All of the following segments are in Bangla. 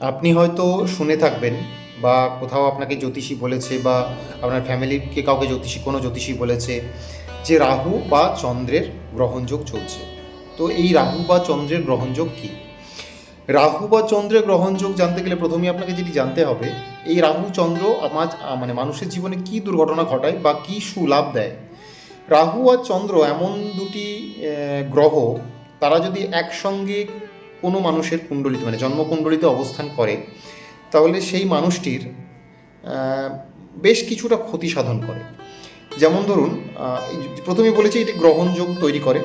আপনি হয়তো শুনে থাকবেন বা কোথাও আপনাকে জ্যোতিষী বলেছে বা আপনার ফ্যামিলিকে কাউকে কোনো জ্যোতিষী বলেছে যে রাহু বা চন্দ্রের গ্রহণযোগ চলছে। তো এই রাহু বা চন্দ্রের গ্রহণযোগ কী? রাহু বা চন্দ্রের গ্রহণযোগ জানতে গেলে প্রথমেই আপনাকে যেটি জানতে হবে, এই রাহু চন্দ্র মানে মানুষের জীবনে কী দুর্ঘটনা ঘটায় বা কী সুলাভ দেয়। রাহু আর চন্দ্র এমন দুটি গ্রহ, তারা যদি একসঙ্গে কোনো মানুষের কুণ্ডলিতে মানে জন্মকুণ্ডলিতে অবস্থান করে, তাহলে সেই মানুষটির বেশ কিছুটা ক্ষতি সাধন করে। যেমন ধরুন, প্রথমেই বলেছি এটি গ্রহণযোগ তৈরি করে।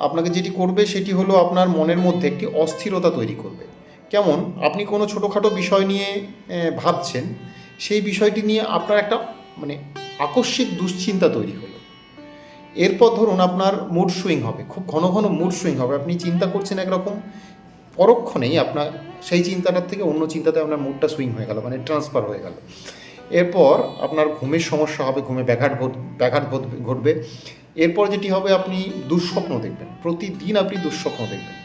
আপনাকে যেটি করবে সেটি হলো আপনার মনের মধ্যে একটি অস্থিরতা তৈরি করবে। কেমন, আপনি কোনো ছোটোখাটো বিষয় নিয়ে ভাবছেন, সেই বিষয়টি নিয়ে আপনার একটা মানে আকস্মিক দুশ্চিন্তা তৈরি হলো। এরপর ধরুন আপনার মুড সুইং হবে, খুব ঘন ঘন মুড সুইং হবে। আপনি চিন্তা করছেন একরকম, পরক্ষণেই আপনার সেই চিন্তাটার থেকে অন্য চিন্তাতে আপনার মুডটা সুইং হয়ে গেল, মানে ট্রান্সফার হয়ে গেল। এরপর আপনার ঘুমের সমস্যা হবে, ঘুমে ব্যাঘাত ঘটবে। এরপর যেটি হবে, আপনি দুঃস্বপ্ন দেখবেন, প্রতিদিন আপনি দুঃস্বপ্ন দেখবেন।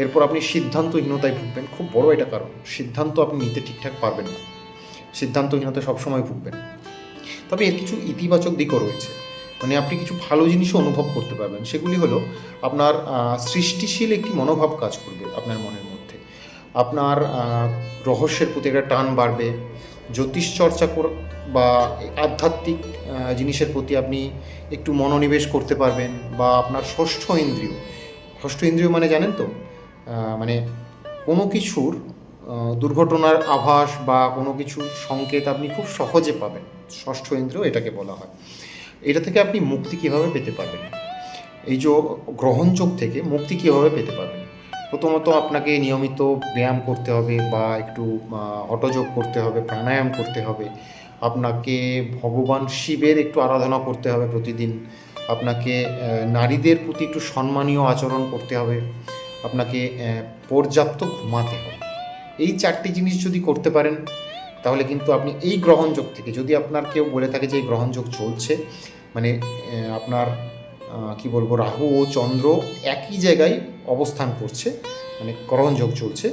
এরপর আপনি সিদ্ধান্তহীনতায় ভুগবেন, খুব বড় এটা কারণ। সিদ্ধান্ত আপনি নিতে ঠিকঠাক পারবেন না, সিদ্ধান্তহীনতায় সবসময় ভুগবেন। তবে এর কিছু ইতিবাচক দিকও রয়েছে, মানে আপনি কিছু ভালো জিনিসও অনুভব করতে পারবেন। সেগুলি হলো আপনার সৃষ্টিশীল একটি মনোভাব কাজ করবে আপনার মনের মধ্যে। আপনার রহস্যের প্রতি একটা টান বাড়বে। জ্যোতিষ চর্চা বা আধ্যাত্মিক জিনিসের প্রতি আপনি একটু মনোনিবেশ করতে পারবেন। বা আপনার ষষ্ঠ ইন্দ্রিয় মানে জানেন তো, মানে কোনো কিছুর দুর্ঘটনার আভাস বা কোনো কিছুর সংকেত আপনি খুব সহজে পাবেন। ষষ্ঠ ইন্দ্রিয় এটাকে বলা হয়। এটা থেকে আপনি মুক্তি কীভাবে পেতে পারবেন, এই যে গ্রহণযোগ থেকে মুক্তি কীভাবে পেতে পারবেন? প্রথমত আপনাকে নিয়মিত ব্যায়াম করতে হবে বা একটু হঠযোগ করতে হবে, প্রাণায়াম করতে হবে। আপনাকে ভগবান শিবের একটু আরাধনা করতে হবে প্রতিদিন। আপনাকে নারীদের প্রতি একটু সম্মানীয় আচরণ করতে হবে। আপনাকে পর্যাপ্ত ঘুমাতে হবে। এই 4টি জিনিস যদি করতে পারেন, তাহলে কিন্তু আপনি এই গ্রহণযোগ থেকে, যদি আপনার কেউ বলে থাকে যে এই গ্রহণযোগ চলছে, মানে আপনার কি বলবো, রাহু ও চন্দ্র একই জায়গায় অবস্থান করছে, মানে গ্রহণযোগ চলছে,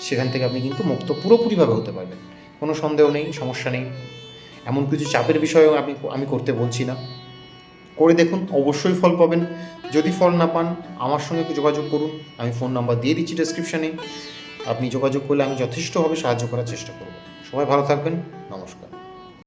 সেখান থেকে আপনি কিন্তু মুক্ত পুরোপুরিভাবে হতে পারবেন। কোনো সন্দেহ নেই, সমস্যা নেই। এমন কিছু চাপের বিষয়েও আমি করতে বলছি না। করে দেখুন, অবশ্যই ফল পাবেন। যদি ফল না পান, আমার সঙ্গে যোগাযোগ করুন। আমি ফোন নাম্বার দিয়ে দিচ্ছি ডেসক্রিপশানে। আপনি যোগাযোগ করলে আমি যথেষ্টভাবে সাহায্য করার চেষ্টা করব। সবাই ভালো থাকবেন। নমস্কার।